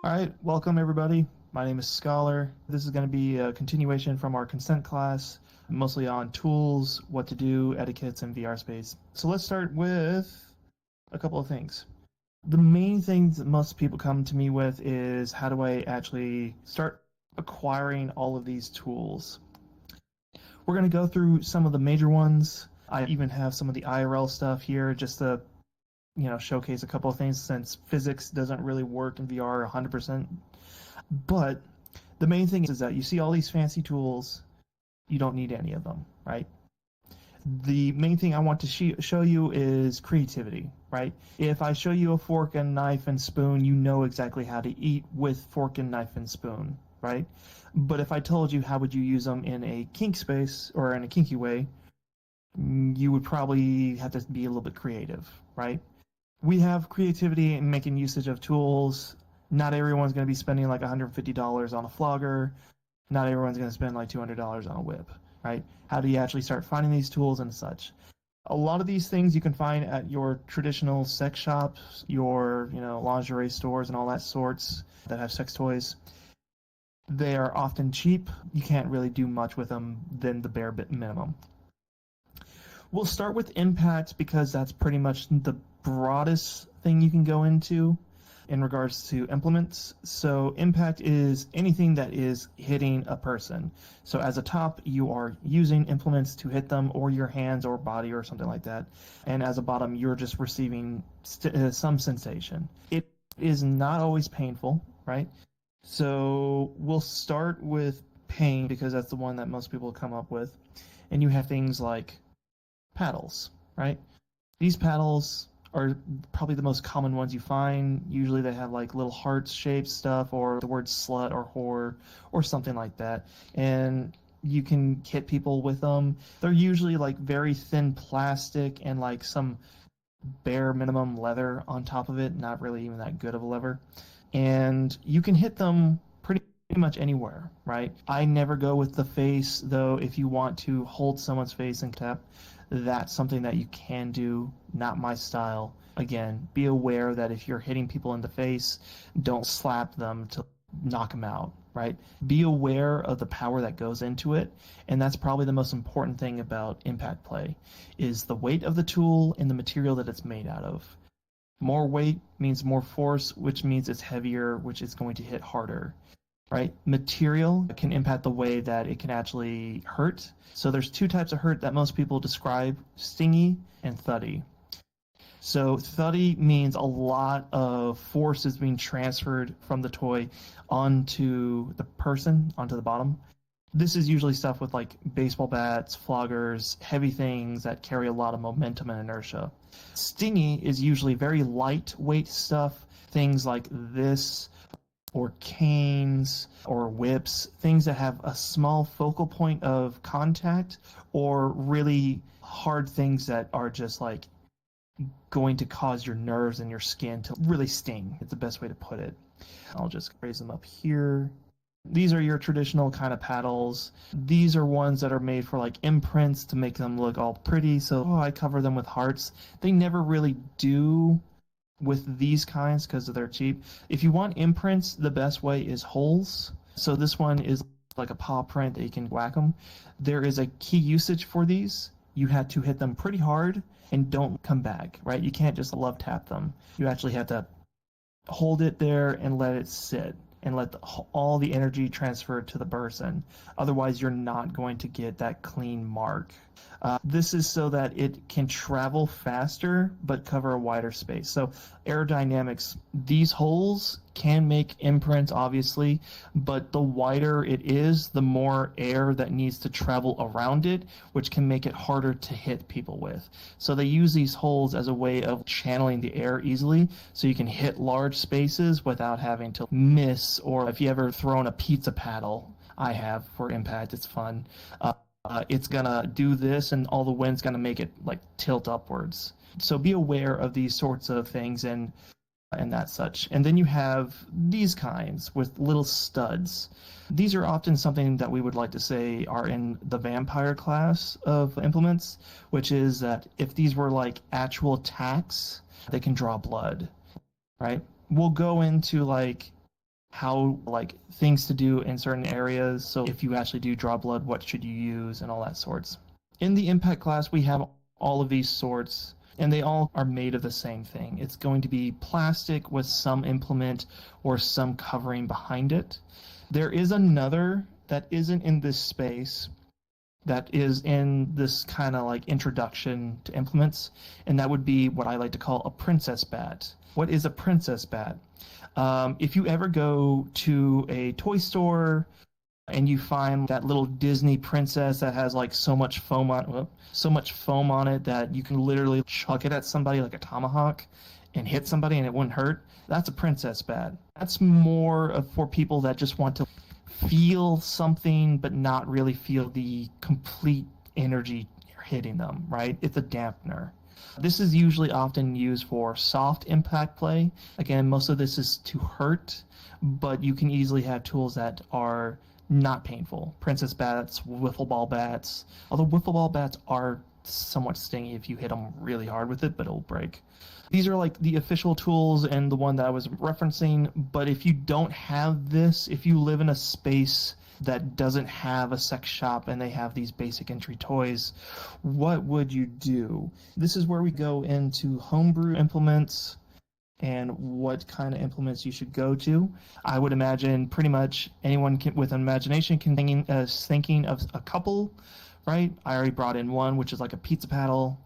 All right, welcome everybody. My name is Scollar. This is going to be a continuation from our consent class, mostly on tools, what to do, etiquettes, and VR space. So let's start with a couple of things. The main things that most people come to me with is how do I actually start acquiring all of these tools? We're going to go through some of the major ones. I even have some of the IRL stuff here just to showcase a couple of things since physics doesn't really work in VR 100%. But the main thing is that you see all these fancy tools, you don't need any of them, right? The main thing I want to show you is creativity, right? If I show you a fork and knife and spoon, you know exactly how to eat with fork and knife and spoon, right? But if I told you how would you use them in a kink space or in a kinky way, you would probably have to be a little bit creative, right? We have creativity in making usage of tools. Not everyone's going to be spending like $150 on a flogger. Not everyone's going to spend like $200 on a whip, right? How do you actually start finding these tools and such? A lot of these things you can find at your traditional sex shops, your lingerie stores and all that sorts that have sex toys. They are often cheap. You can't really do much with them than the bare minimum. We'll start with impact because that's pretty much the broadest thing you can go into in regards to implements. So impact is anything that is hitting a person. So as a top, you are using implements to hit them or your hands or body or something like that. And as a bottom, you're just receiving some sensation. It is not always painful, right? So we'll start with pain because that's the one that most people come up with. And you have things like paddles, right? These paddles are probably the most common ones you find. Usually they have like little heart shaped stuff or the word slut or whore or something like that. And you can hit people with them. They're usually like very thin plastic and like some bare minimum leather on top of it, not really even that good of a lever. And you can hit them pretty much anywhere, right? I never go with the face, though. If you want to hold someone's face and tap, that's something that you can do, not my style. Again, be aware that if you're hitting people in the face, don't slap them to knock them out, right? Be aware of the power that goes into it, and that's probably the most important thing about impact play, is the weight of the tool and the material that it's made out of. More weight means more force, which means it's heavier, which is going to hit harder. Right? Material can impact the way that it can actually hurt. So there's two types of hurt that most people describe, stingy and thuddy. So thuddy means a lot of force is being transferred from the toy onto the person, onto the bottom. This is usually stuff with like baseball bats, floggers, heavy things that carry a lot of momentum and inertia. Stingy is usually very lightweight stuff, things like this, or canes or whips, things that have a small focal point of contact, or really hard things that are just like going to cause your nerves and your skin to really sting. It's the best way to put it. I'll just raise them up here. These are your traditional kind of paddles. These are ones that are made for like imprints to make them look all pretty. So I cover them with hearts. They never really do with these kinds because they're cheap. If you want imprints, the best way is holes. So this one is like a paw print that you can whack them. There is a key usage for these. You have to hit them pretty hard and don't come back, right? You can't just love tap them. You actually have to hold it there and let it sit and let all the energy transfer to the person. Otherwise, you're not going to get that clean mark. This is so that it can travel faster but cover a wider space. So aerodynamics, these holes can make imprints, obviously, but the wider it is, the more air that needs to travel around it, which can make it harder to hit people with. So they use these holes as a way of channeling the air easily, so you can hit large spaces without having to miss, or if you ever thrown a pizza paddle, I have, for impact, it's fun. It's gonna do this and all the wind's gonna make it like tilt upwards. So be aware of these sorts of things and that such. And then you have these kinds with little studs. These are often something that we would like to say are in the vampire class of implements, which is that if these were like actual tacks, they can draw blood, right? We'll go into like how like things to do in certain areas. So if you actually do draw blood, what should you use and all that sorts. In the impact class, we have all of these sorts, and they all are made of the same thing. It's going to be plastic with some implement or some covering behind it. There is another that isn't in this space that is in this kind of like introduction to implements, and that would be what I like to call a princess bat. What is a princess bat? If you ever go to a toy store and you find that little Disney princess that has like so much foam on it that you can literally chuck it at somebody like a tomahawk and hit somebody and it wouldn't hurt, that's a princess bat. That's more for people that just want to feel something but not really feel the complete energy hitting them, right? It's a dampener. This is usually often used for soft impact play. Again, most of this is to hurt, but you can easily have tools that are not painful. Princess bats, wiffle ball bats. Although wiffle ball bats are somewhat stingy if you hit them really hard with it, but it'll break. These are like the official tools and the one that I was referencing, but if you don't have this, if you live in a space that doesn't have a sex shop and they have these basic entry toys, what would you do? This is where we go into homebrew implements and what kind of implements you should go to. I would imagine pretty much anyone with an imagination can thinking of a couple, right? I already brought in one, which is like a pizza paddle,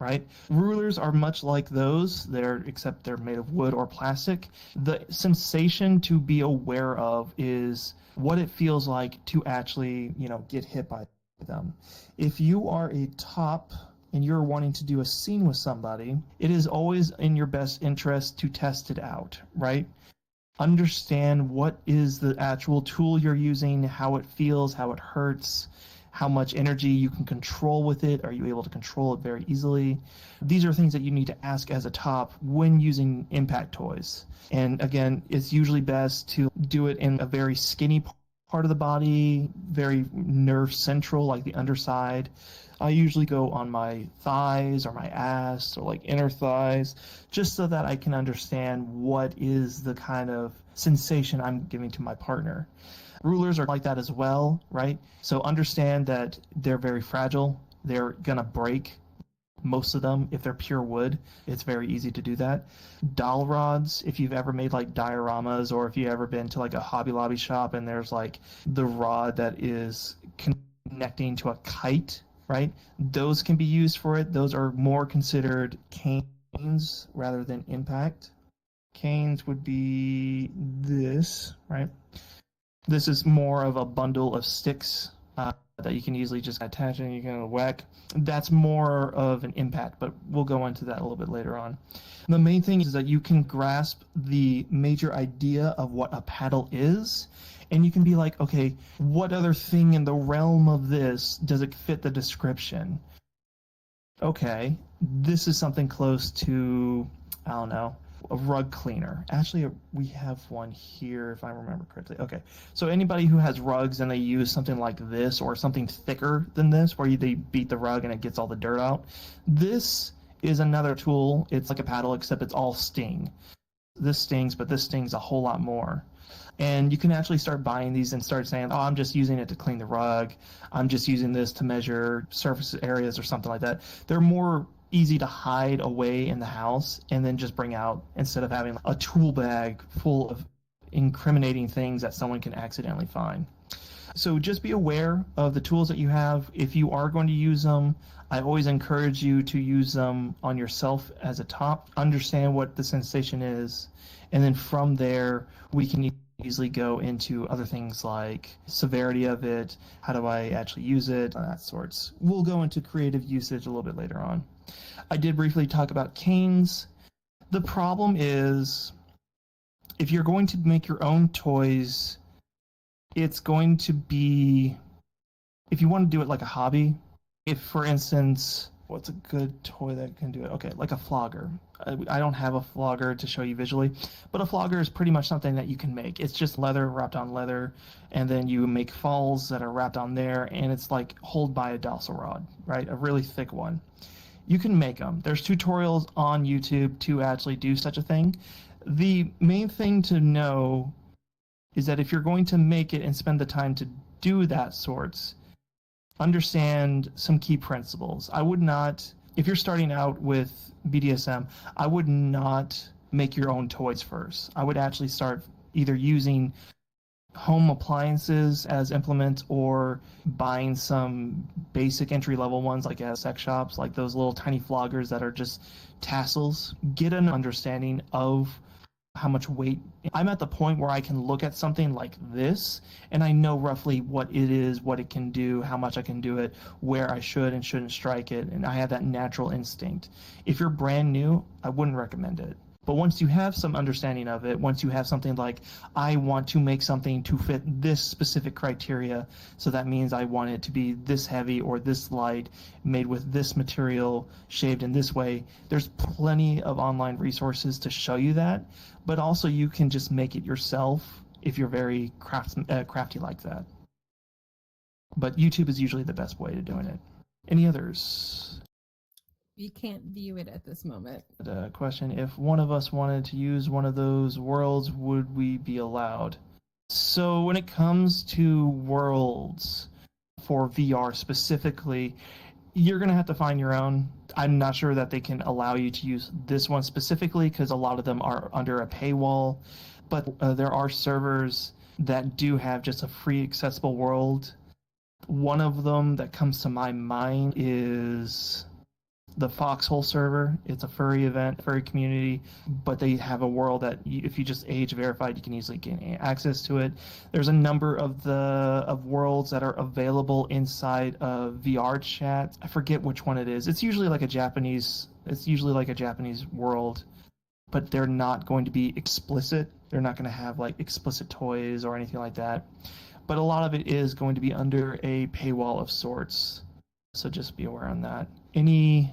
right? Rulers are much like those, except they're made of wood or plastic. The sensation to be aware of is what it feels like to actually, get hit by them. If you are a top and you're wanting to do a scene with somebody, it is always in your best interest to test it out, right? Understand what is the actual tool you're using, how it feels, how it hurts, how much energy you can control with it. Are you able to control it very easily? These are things that you need to ask as a top when using impact toys. And again, it's usually best to do it in a very skinny part of the body, very nerve central, like the underside. I usually go on my thighs or my ass or like inner thighs, just so that I can understand what is the kind of sensation I'm giving to my partner. Rulers are like that as well, right? So understand that they're very fragile. They're gonna break, most of them. If they're pure wood, it's very easy to do that. Dowel rods, if you've ever made like dioramas, or if you've ever been to like a Hobby Lobby shop and there's like the rod that is connecting to a kite, right? Those can be used for it. Those are more considered canes rather than impact. Canes would be this, right? This is more of a bundle of sticks that you can easily just attach and you can whack. That's more of an impact, but we'll go into that a little bit later on. The main thing is that you can grasp the major idea of what a paddle is, and you can be like, okay, what other thing in the realm of this does it fit the description? Okay, this is something close to, I don't know, a rug cleaner. Actually, we have one here if I remember correctly. Okay, so anybody who has rugs and they use something like this or something thicker than this, where they beat the rug and it gets all the dirt out, this is another tool. It's like a paddle, except it's all sting. This stings, but this stings a whole lot more. And you can actually start buying these and start saying, oh, I'm just using it to clean the rug. I'm just using this to measure surface areas or something like that. They're more easy to hide away in the house and then just bring out, instead of having a tool bag full of incriminating things that someone can accidentally find. So just be aware of the tools that you have. If you are going to use them, I always encourage you to use them on yourself as a top. Understand what the sensation is, and then from there we can easily go into other things like severity of it, how do I actually use it, that sorts. We'll go into creative usage a little bit later on. I did briefly talk about canes. The problem is, if you're going to make your own toys, it's going to be, if you want to do it like a hobby, if for instance, what's a good toy that can do it? Okay, like a flogger. I don't have a flogger to show you visually, but a flogger is pretty much something that you can make. It's just leather wrapped on leather, and then you make falls that are wrapped on there, and it's like hold by a dowsel rod, right? A really thick one. You can make them. There's tutorials on YouTube to actually do such a thing. The main thing to know is that if you're going to make it and spend the time to do that sorts, understand some key principles. I would not, if you're starting out with BDSM, I would not make your own toys first. I would actually start either using home appliances as implements or buying some basic entry-level ones like at sex shops, like those little tiny floggers that are just tassels. Get an understanding of how much weight. I'm at the point where I can look at something like this and I know roughly what it is, what it can do, how much I can do it, where I should and shouldn't strike it, and I have that natural instinct. If you're brand new, I wouldn't recommend it. But once you have some understanding of it, once you have something like, I want to make something to fit this specific criteria, so that means I want it to be this heavy or this light, made with this material, shaved in this way, there's plenty of online resources to show you that. But also you can just make it yourself if you're very crafty like that. But YouTube is usually the best way to doing it. Any others? You can't view it at this moment. Question, if one of us wanted to use one of those worlds, would we be allowed? So when it comes to worlds for VR specifically, you're going to have to find your own. I'm not sure that they can allow you to use this one specifically because a lot of them are under a paywall, but there are servers that do have just a free accessible world. One of them that comes to my mind is the Foxhole server. It's a furry event, furry community, but they have a world that if you just age verified, you can easily gain access to it. There's a number of worlds that are available inside of VR chat. I forget which one it is. It's usually like a Japanese world, but they're not going to be explicit. They're not going to have like explicit toys or anything like that. But a lot of it is going to be under a paywall of sorts. So just be aware on that. Any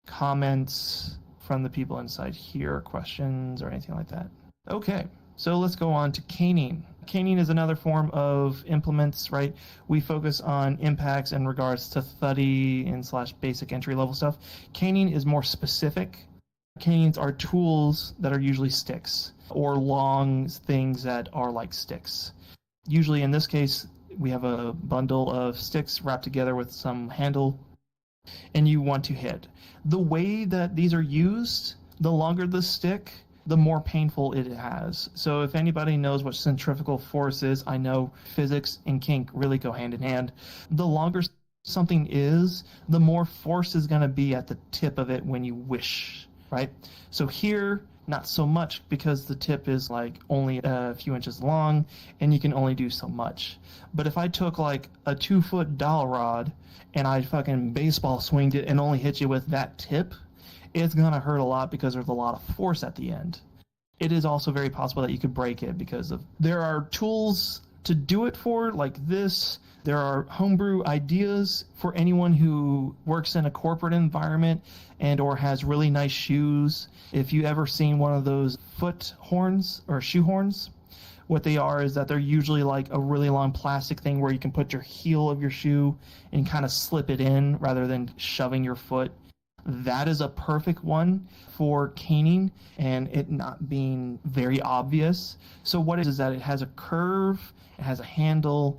comments from the people inside here, questions or anything like that? Okay, so let's go on to caning. Caning is another form of implements, right? We focus on impacts in regards to thuddy and / basic entry level stuff. Caning is more specific. Canings are tools that are usually sticks or long things that are like sticks. Usually in this case, we have a bundle of sticks wrapped together with some handle, and you want to hit. The way that these are used, the longer the stick, the more painful it has. So if anybody knows what centrifugal force is, I know physics and kink really go hand in hand. The longer something is, the more force is going to be at the tip of it when you wish, right? So here, not so much because the tip is like only a few inches long and you can only do so much. But if I took like a 2-foot dowel rod and I fucking baseball swinged it and only hit you with that tip, it's gonna hurt a lot because there's a lot of force at the end. It is also very possible that you could break it because of there are tools to do it for like this. There are homebrew ideas for anyone who works in a corporate environment and or has really nice shoes. If you ever seen one of those foot horns or shoe horns, what they are is that they're usually like a really long plastic thing where you can put your heel of your shoe and kind of slip it in rather than shoving your foot. That is a perfect one for caning and it not being very obvious. So what it is that it has a curve, it has a handle,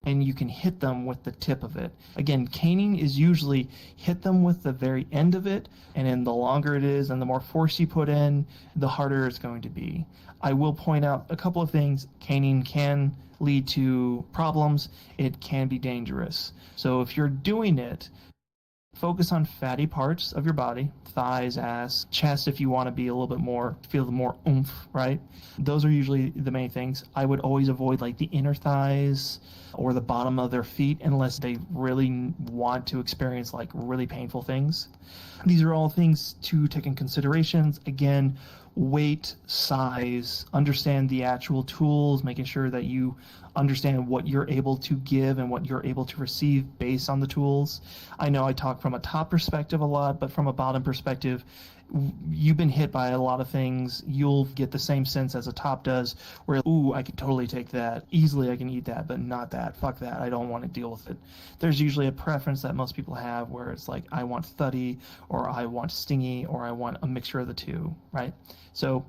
and you can hit them with the tip of it. Again, caning is usually hit them with the very end of it, and then the longer it is and the more force you put in, the harder it's going to be. I will point out a couple of things. Caning can lead to problems. It can be dangerous. So if you're doing it, focus on fatty parts of your body, thighs, ass, chest if you want to be a little bit more, feel the more oomph, right? Those are usually the main things. I would always avoid like the inner thighs or the bottom of their feet unless they really want to experience like really painful things. These are all things to take in considerations. Again, weight, size, understand the actual tools, making sure that you understand what you're able to give and what you're able to receive based on the tools. I know I talk from a top perspective a lot, but from a bottom perspective, you've been hit by a lot of things. You'll get the same sense as a top does, where, ooh, I can totally take that. Easily I can eat that, but not that. Fuck that. I don't want to deal with it. There's usually a preference that most people have where it's like, I want thuddy, or I want stingy, or I want a mixture of the two, right? So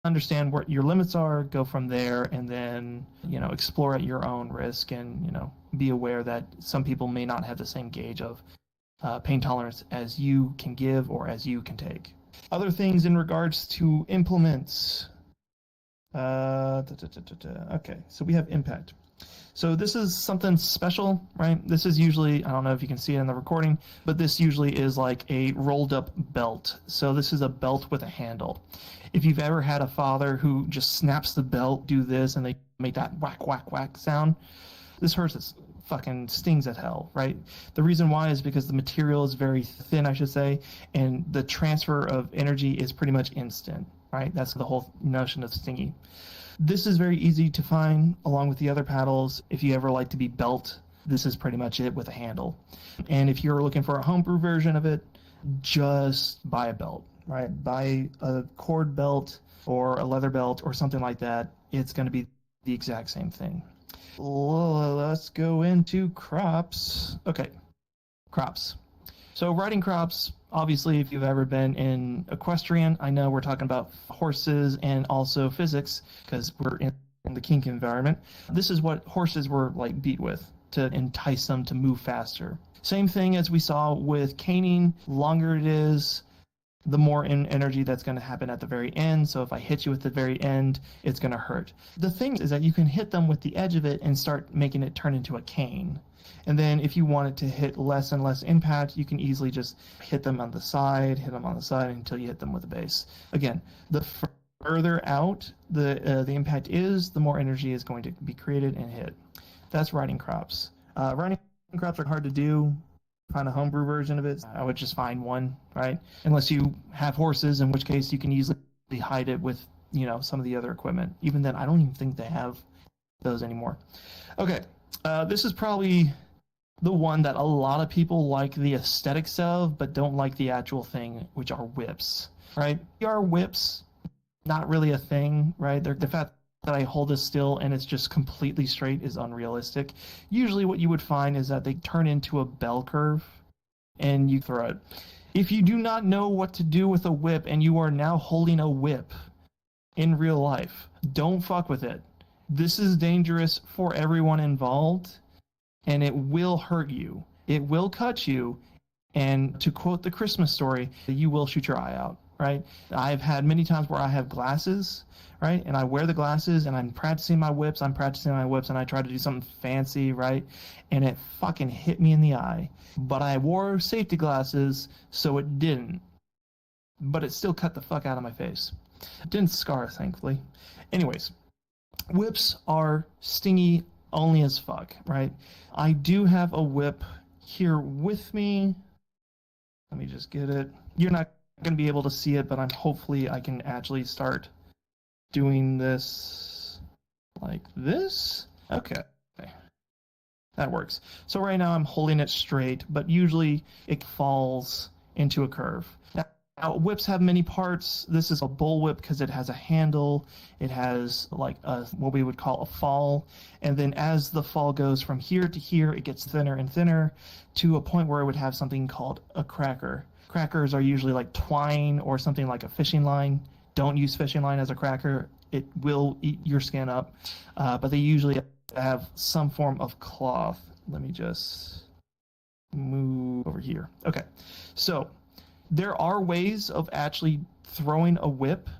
understand what your limits are, go from there, and then, explore at your own risk, and, be aware that some people may not have the same gauge of pain tolerance as you can give or as you can take. Other things in regards to implements. Okay, so we have impact. So this is something special, right? This is usually, I don't know if you can see it in the recording, but this usually is like a rolled up belt. So this is a belt with a handle. If you've ever had a father who just snaps the belt, do this, and they make that whack, whack, whack sound, this hurts. It fucking stings at hell, right? The reason why is because the material is very thin, I should say, and the transfer of energy is pretty much instant, right? That's the whole notion of stingy. This is very easy to find along with the other paddles. If you ever like to be belt, this is pretty much it with a handle. And if you're looking for a homebrew version of it, just buy a belt, right? Buy a cord belt or a leather belt or something like that. It's going to be the exact same thing. Let's go into crops. Okay, crops. So riding crops, obviously, if you've ever been in equestrian, I know we're talking about horses and also physics because we're in the kink environment. This is what horses were like beat with to entice them to move faster. Same thing as we saw with caning. Longer it is, the more energy that's going to happen at the very end. So if I hit you at the very end, it's going to hurt. The thing is that you can hit them with the edge of it and start making it turn into a cane. And then if you want it to hit less and less impact, you can easily just hit them on the side until you hit them with the base. Again, the further out the impact is, the more energy is going to be created and hit. That's riding crops. Riding crops are hard to do. Find a homebrew version of it. I would just find one, right? Unless you have horses, in which case you can easily hide it with, some of the other equipment. Even then, I don't even think they have those anymore. Okay, this is probably the one that a lot of people like the aesthetics of, but don't like the actual thing, which are whips, right? Are whips not really a thing, right? The fact that I hold this still and it's just completely straight is unrealistic. Usually what you would find is that they turn into a bell curve and you throw it. If you do not know what to do with a whip and you are now holding a whip in real life, don't fuck with it. This is dangerous for everyone involved, and it will hurt you. It will cut you, and to quote the Christmas story, you will shoot your eye out, right? I've had many times where I have glasses, right? And I wear the glasses, and I'm practicing my whips, and I try to do something fancy, right? And it fucking hit me in the eye. But I wore safety glasses, so it didn't. But it still cut the fuck out of my face. It didn't scar, thankfully. Anyways, whips are stingy only as fuck, right? I do have a whip here with me. Let me just get it. You're not going to be able to see it, but hopefully I can actually start doing this like this. Okay. That works. So right now I'm holding it straight, but usually it falls into a curve. Now, whips have many parts. This is a bull whip because it has a handle. It has like what we would call a fall. And then as the fall goes from here to here, it gets thinner and thinner to a point where it would have something called a cracker. Crackers are usually like twine or something like a fishing line. Don't use fishing line as a cracker. It will eat your skin up. But they usually have some form of cloth. Let me just move over here. Okay. So there are ways of actually throwing a whip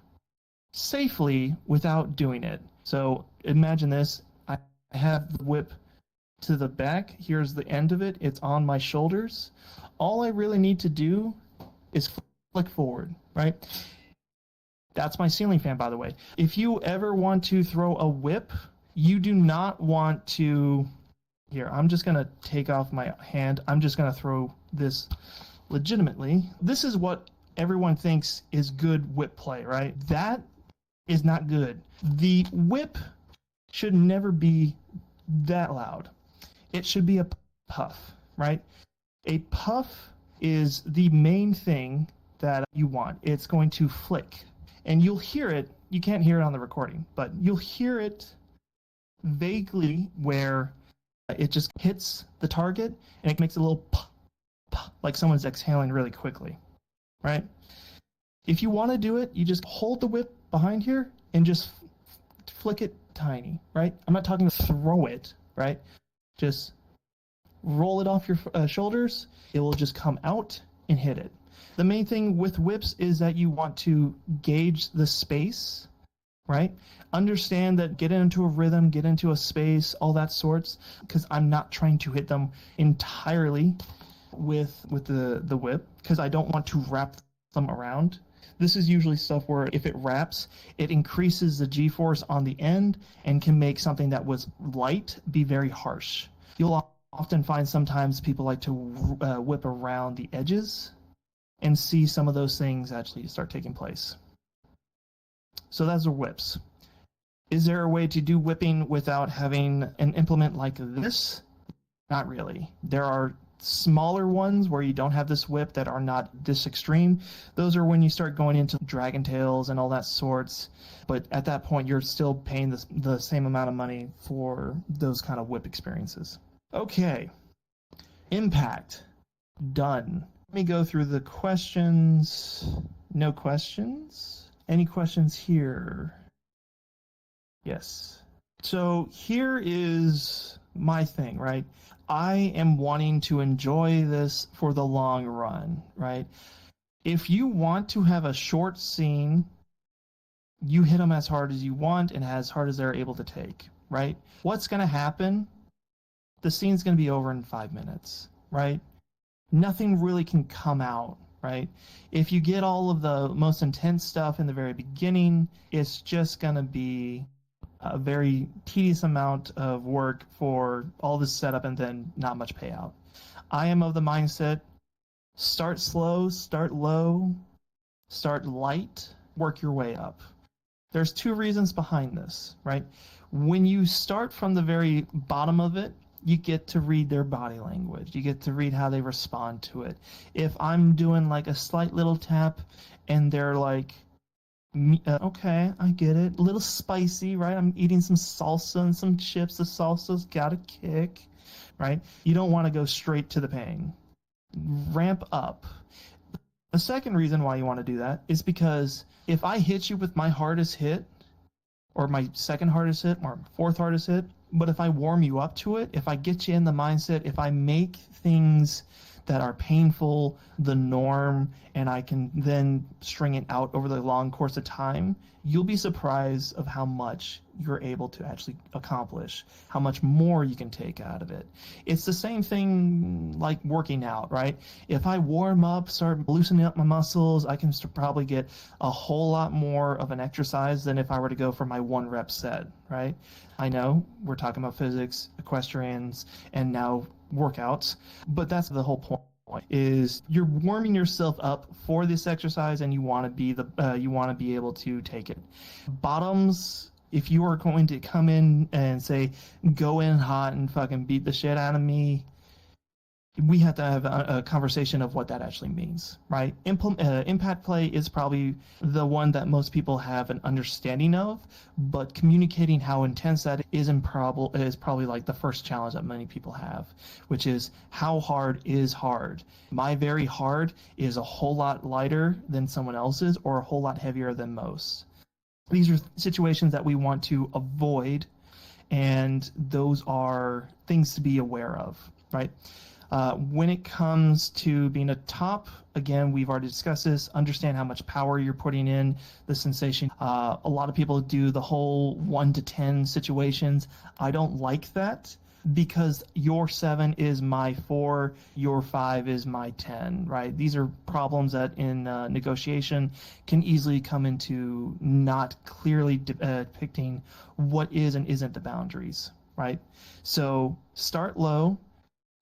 safely without doing it. So imagine this. I have the whip to the back. Here's the end of it. It's on my shoulders. All I really need to do is flick forward, right? That's my ceiling fan, by the way. If you ever want to throw a whip, you do not want to... Here, I'm just going to take off my hand. I'm just going to throw this legitimately. This is what everyone thinks is good whip play, right? That is not good. The whip should never be that loud. It should be a puff, right? A puff is the main thing that you want. It's going to flick. And you'll hear it. You can't hear it on the recording, but you'll hear it vaguely where it just hits the target and it makes a little puff, like someone's exhaling really quickly, right? If you want to do it, you just hold the whip behind here and just flick it tiny, right? I'm not talking to throw it, right? Just roll it off your shoulders. It will just come out and hit it. The main thing with whips is that you want to gauge the space, right? Understand that, get into a rhythm, get into a space, all that sorts, because I'm not trying to hit them entirely with the whip, because I don't want to wrap them around. This is usually stuff where if it wraps, it increases the G-force on the end and can make something that was light be very harsh. You'll often find sometimes people like to whip around the edges and see some of those things actually start taking place. So those are whips. Is there a way to do whipping without having an implement like this? Not really. There are smaller ones where you don't have this whip that are not this extreme. Those are when you start going into dragon tails and all that sorts. But at that point, you're still paying the same amount of money for those kind of whip experiences. Okay. Impact. Done. Let me go through the questions. No questions? Any questions here? Yes. So here is my thing, right? I am wanting to enjoy this for the long run, right? If you want to have a short scene, you hit them as hard as you want and as hard as they're able to take, right? What's going to happen? The scene's going to be over in 5 minutes, right? Nothing really can come out, right? If you get all of the most intense stuff in the very beginning, it's just going to be a very tedious amount of work for all this setup and then not much payout. I am of the mindset, start slow, start low, start light, work your way up. There's 2 reasons behind this, right? When you start from the very bottom of it, you get to read their body language. You get to read how they respond to it. If I'm doing like a slight little tap and they're like, okay, I get it. A little spicy, right? I'm eating some salsa and some chips. The salsa's got a kick, right? You don't want to go straight to the pain. Ramp up. The second reason why you want to do that is because if I hit you with my hardest hit, or my second hardest hit, or fourth hardest hit, but if I warm you up to it, if I get you in the mindset, if I make things that are painful the norm, and I can then string it out over the long course of time, you'll be surprised of how much you're able to actually accomplish, how much more you can take out of it. It's the same thing like working out, right? If I warm up, start loosening up my muscles, I can probably get a whole lot more of an exercise than if I were to go for my 1 rep set, right? I know we're talking about physics, equestrians, and now workouts, but that's the whole point, is you're warming yourself up for this exercise and you want to be able to take it. Bottoms, if you are going to come in and say go in hot and fucking beat the shit out of me, we have to have a conversation of what that actually means, right? Impact play is probably the one that most people have an understanding of, but communicating how intense that is probably like the first challenge that many people have, which is how hard is hard. My very hard is a whole lot lighter than someone else's or a whole lot heavier than most. These are situations that we want to avoid, and those are things to be aware of, right? When it comes to being a top, again, we've already discussed this, understand how much power you're putting in the sensation. A lot of people do the whole 1 to 10 situations. I don't like that, because your 7 is my 4, your 5 is my 10, right? These are problems that in negotiation can easily come into not clearly depicting what is and isn't the boundaries, right? So start low.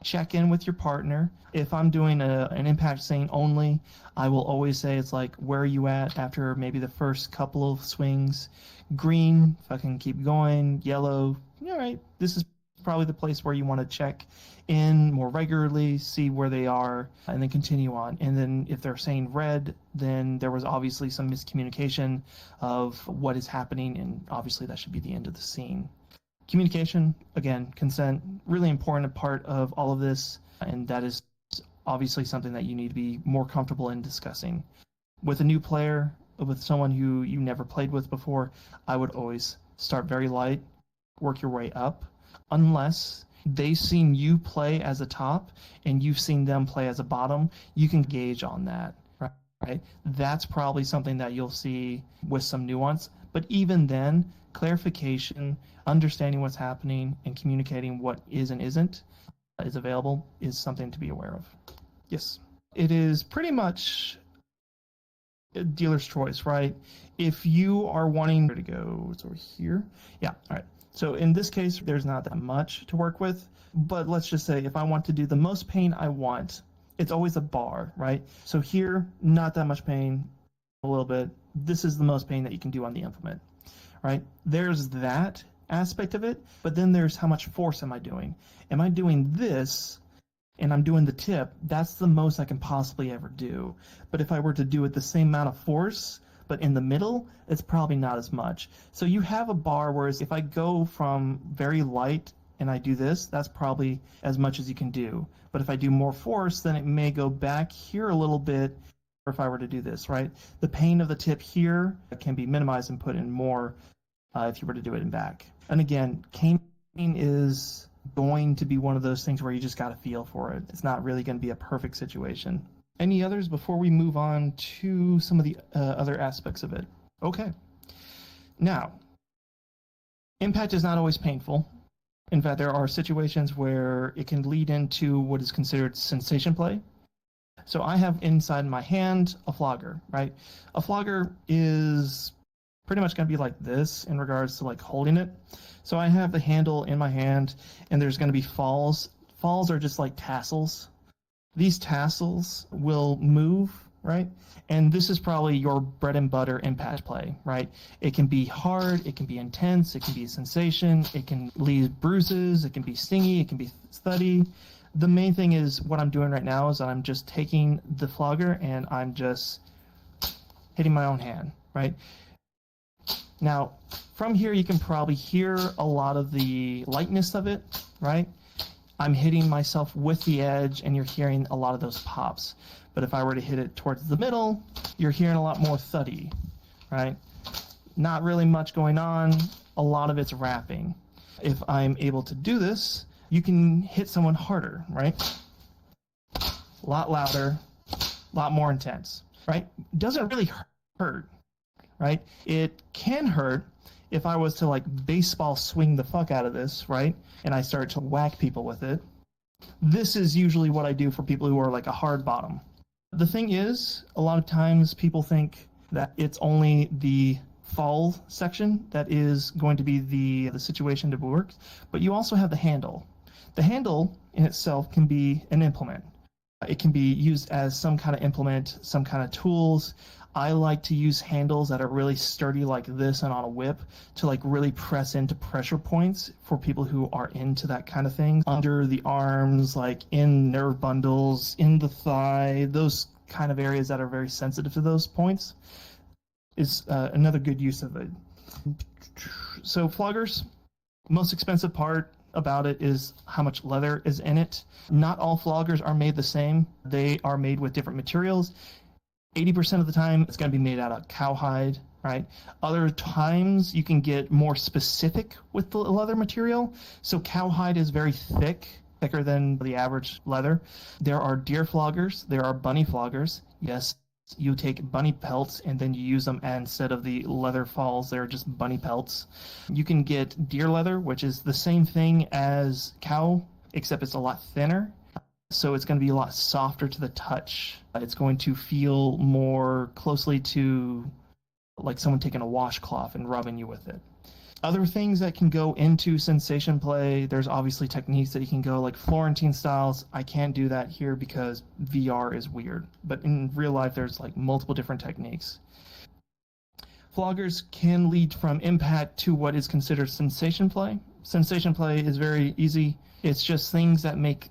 Check in with your partner. If I'm doing an impact scene only, I will always say it's like, where are you at after maybe the first couple of swings? Green, fucking keep going. Yellow, all right, this is probably the place where you want to check in more regularly, see where they are, and then continue on. And then if they're saying red, then there was obviously some miscommunication of what is happening, and obviously that should be the end of the scene. Communication, again, consent, really important part of all of this, and that is obviously something that you need to be more comfortable in discussing. With a new player, with someone who you never played with before, I would always start very light, work your way up, unless they've seen you play as a top and you've seen them play as a bottom. You can gauge on that, right? That's probably something that you'll see with some nuance. But even then, clarification, understanding what's happening, and communicating what is and isn't is available is something to be aware of. Yes. It is pretty much a dealer's choice, right? If you are wanting to go, it's over here. Yeah, all right. So in this case, there's not that much to work with, but let's just say if I want to do the most pain I want, it's always a bar, right? So here, not that much pain, a little bit. This is the most pain that you can do on the implement, right? There's that aspect of it, but then there's how much force am I doing? Am I doing this and I'm doing the tip? That's the most I can possibly ever do. But if I were to do it the same amount of force, but in the middle, it's probably not as much. So you have a bar, whereas if I go from very light and I do this, that's probably as much as you can do. But if I do more force, then it may go back here a little bit, or if I were to do this, right? The pain of the tip here can be minimized and put in more if you were to do it in back. And again, caning is going to be one of those things where you just got to feel for it. It's not really going to be a perfect situation. Any others before we move on to some of the other aspects of it? Okay. Now, impact is not always painful. In fact, there are situations where it can lead into what is considered sensation play. So I have inside my hand a flogger, right? A flogger is pretty much going to be like this in regards to like holding it. So I have the handle in my hand, and there's going to be falls. Falls are just like tassels. These tassels will move, right? And this is probably your bread and butter impact play, right? It can be hard, it can be intense, it can be a sensation, it can leave bruises, it can be stingy, it can be thuddy. The main thing is what I'm doing right now is I'm just taking the flogger and I'm just hitting my own hand, right? Now, from here you can probably hear a lot of the lightness of it, right? I'm hitting myself with the edge and you're hearing a lot of those pops. But if I were to hit it towards the middle, you're hearing a lot more thuddy, right? Not really much going on. A lot of it's rapping. If I'm able to do this, you can hit someone harder, right? A lot louder, a lot more intense, right? Doesn't really hurt, right? It can hurt if I was to like baseball swing the fuck out of this, right? And I start to whack people with it. This is usually what I do for people who are like a hard bottom. The thing is, a lot of times people think that it's only the fall section that is going to be the situation to work, but you also have the handle. The handle in itself can be an implement. It can be used as some kind of implement, some kind of tools. I like to use handles that are really sturdy like this and on a whip to like really press into pressure points for people who are into that kind of thing. Under the arms, like in nerve bundles, in the thigh, those kind of areas that are very sensitive to those points is another good use of it. So floggers, most expensive part about it is how much leather is in it. Not all floggers are made the same. They are made with different materials. 80% of the time, it's going to be made out of cowhide, right? Other times, you can get more specific with the leather material. So cowhide is very thick, thicker than the average leather. There are deer floggers. There are bunny floggers. Yes, you take bunny pelts and then you use them instead of the leather falls. They're just bunny pelts. You can get deer leather, which is the same thing as cow, except it's a lot thinner. So it's going to be a lot softer to the touch. It's going to feel more closely to like someone taking a washcloth and rubbing you with it. Other things that can go into sensation play, there's obviously techniques that you can go like Florentine styles. I can't do that here because VR is weird. But in real life, there's like multiple different techniques. Floggers can lead from impact to what is considered sensation play. Sensation play is very easy. It's just things that make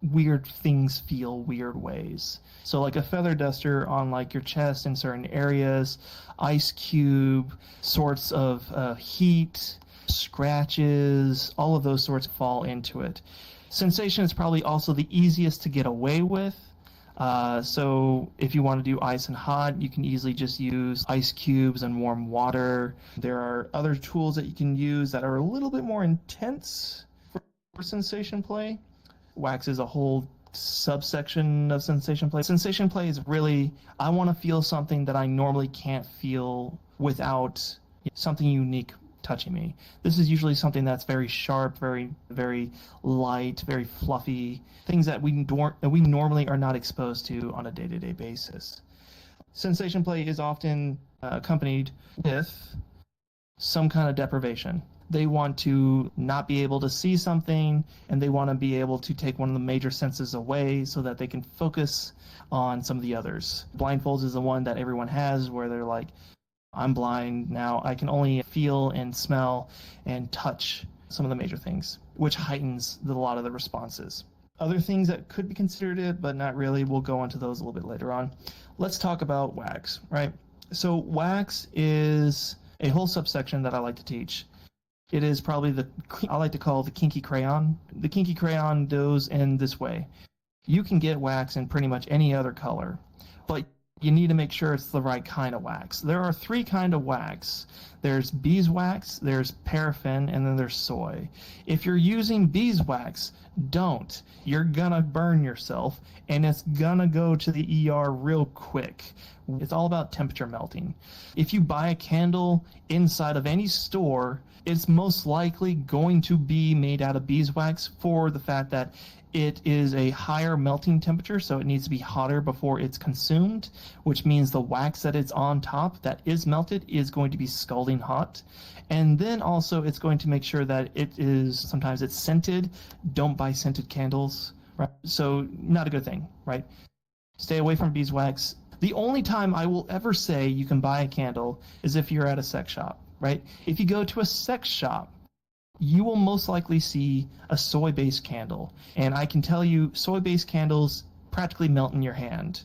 weird things feel weird ways. So like a feather duster on like your chest in certain areas, ice cube, sorts of heat, scratches, all of those sorts fall into it. Sensation is probably also the easiest to get away with. So if you want to do ice and hot, you can easily just use ice cubes and warm water. There are other tools that you can use that are a little bit more intense for sensation play. Wax is a whole subsection of sensation play. Sensation play is really, I want to feel something that I normally can't feel without something unique touching me. This is usually something that's very sharp, very light, very fluffy, things that we normally are not exposed to on a day-to-day basis. Sensation play is often accompanied with some kind of deprivation. They want to not be able to see something, and they want to be able to take one of the major senses away so that they can focus on some of the others. Blindfolds is the one that everyone has where they're like, I'm blind now, I can only feel and smell and touch some of the major things, which heightens a lot of the responses. Other things that could be considered it, but not really, we'll go into those a little bit later on. Let's talk about wax, right? So wax is a whole subsection that I like to teach. It is probably I like to call the kinky crayon. The kinky crayon goes in this way. You can get wax in pretty much any other color, but you need to make sure it's the right kind of wax. There are 3 kinds of wax. There's beeswax, there's paraffin, and then there's soy. If you're using beeswax, don't. You're gonna burn yourself, and it's gonna go to the ER real quick. It's all about temperature melting. If you buy a candle inside of any store, it's most likely going to be made out of beeswax for the fact that it is a higher melting temperature, so it needs to be hotter before it's consumed, which means the wax that it's on top that is melted is going to be scalding hot. And then also it's going to make sure that sometimes it's scented. Don't buy scented candles, right? So not a good thing, right? Stay away from beeswax. The only time I will ever say you can buy a candle is if you're at a sex shop, right? If you go to a sex shop, you will most likely see a soy-based candle. And I can tell you, soy-based candles practically melt in your hand,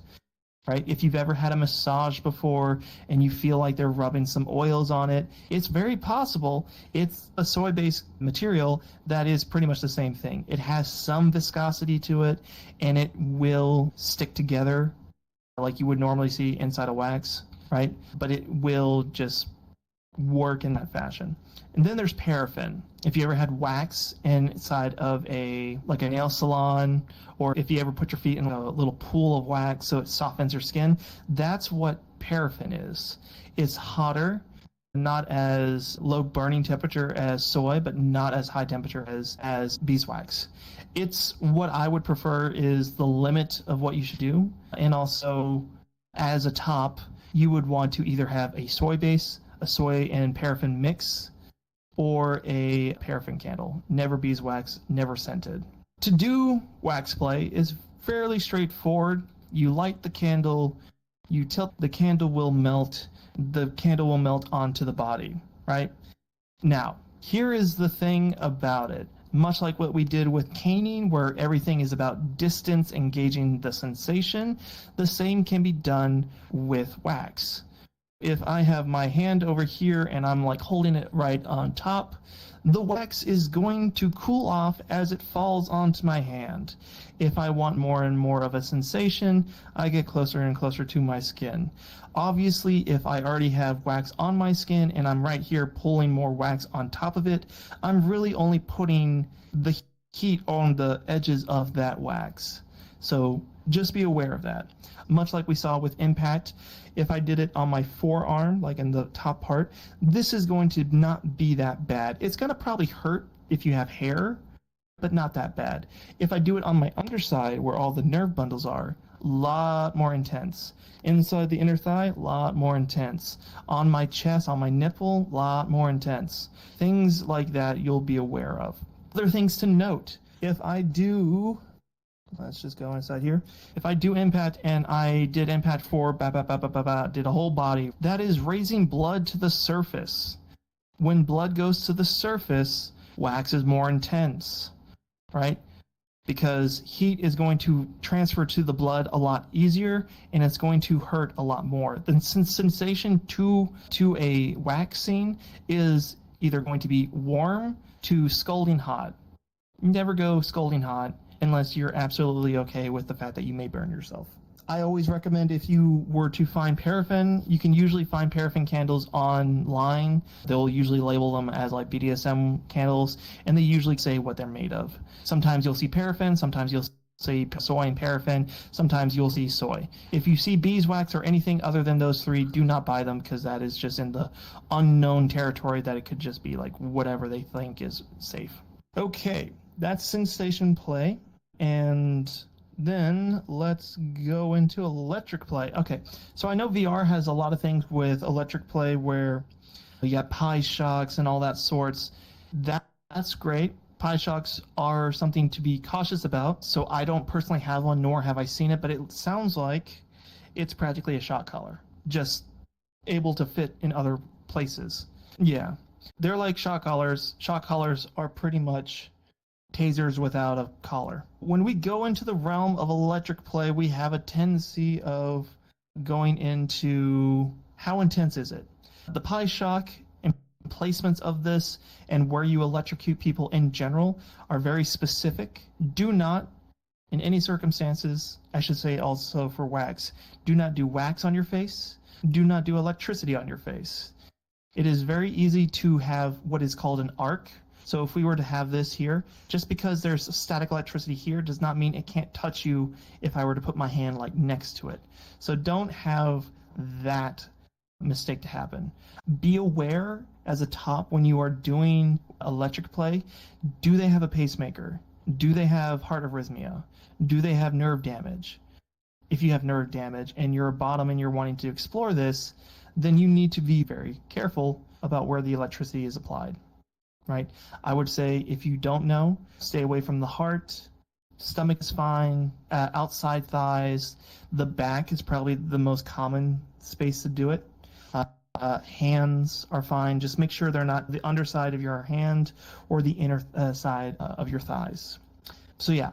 right? If you've ever had a massage before and you feel like they're rubbing some oils on it, it's very possible it's a soy-based material that is pretty much the same thing. It has some viscosity to it, and it will stick together like you would normally see inside a wax, right? But it will just work in that fashion. And then there's paraffin. If you ever had wax inside of a nail salon, or if you ever put your feet in a little pool of wax so it softens your skin, that's what paraffin is. It's hotter, not as low burning temperature as soy, but not as high temperature as beeswax. It's what I would prefer is the limit of what you should do. And also, as a top, you would want to either have a soy base, a soy and paraffin mix, or a paraffin candle. Never beeswax, never scented. To do wax play is fairly straightforward. You light the candle, you tilt, the candle will melt onto the body, right? Now, here is the thing about it. Much like what we did with caning, where everything is about distance, engaging the sensation, the same can be done with wax. If I have my hand over here and I'm like holding it right on top, the wax is going to cool off as it falls onto my hand. If I want more and more of a sensation, I get closer and closer to my skin. Obviously, if I already have wax on my skin and I'm right here pulling more wax on top of it, I'm really only putting the heat on the edges of that wax. So just be aware of that. Much like we saw with impact, if I did it on my forearm, like in the top part, this is going to not be that bad. It's going to probably hurt if you have hair, but not that bad. If I do it on my underside, where all the nerve bundles are, a lot more intense. Inside the inner thigh, a lot more intense. On my chest, on my nipple, a lot more intense. Things like that you'll be aware of. Other things to note. If I do... Let's just go inside here. If I do impact, and I did impact for did a whole body, that is raising blood to the surface. When blood goes to the surface, wax is more intense, right? Because heat is going to transfer to the blood a lot easier, and it's going to hurt a lot more. The sensation to a waxing is either going to be warm to scalding hot. Never go scalding hot unless you're absolutely okay with the fact that you may burn yourself. I always recommend if you were to find paraffin, you can usually find paraffin candles online. They'll usually label them as like BDSM candles, and they usually say what they're made of. Sometimes you'll see paraffin, sometimes you'll see soy and paraffin, sometimes you'll see soy. If you see beeswax or anything other than those three, do not buy them because that is just in the unknown territory that it could just be like whatever they think is safe. Okay, that's sensation play, and then let's go into electric play. Okay, so I know VR has a lot of things with electric play where you got pie shocks and all that sorts. That's great. Pie shocks are something to be cautious about, so I don't personally have one, nor have I seen it, but it sounds like it's practically a shock collar, just able to fit in other places. Yeah, they're like shock collars. Shock collars are pretty much tasers without a collar. When we go into the realm of electric play, we have a tendency of going into how intense is it. The pie shock and placements of this and where you electrocute people in general are very specific. Do not, in any circumstances, I should say also for wax, do not do wax on your face. Do not do electricity on your face. It is very easy to have what is called an arc. So if we were to have this here, just because there's static electricity here does not mean it can't touch you if I were to put my hand like next to it. So don't have that mistake to happen. Be aware as a top when you are doing electric play, do they have a pacemaker? Do they have heart arrhythmia? Do they have nerve damage? If you have nerve damage and you're a bottom and you're wanting to explore this, then you need to be very careful about where the electricity is applied, right? I would say if you don't know, stay away from the heart. Stomach is fine. Outside thighs. The back is probably the most common space to do it. Hands are fine. Just make sure they're not the underside of your hand or the inner side of your thighs. So yeah,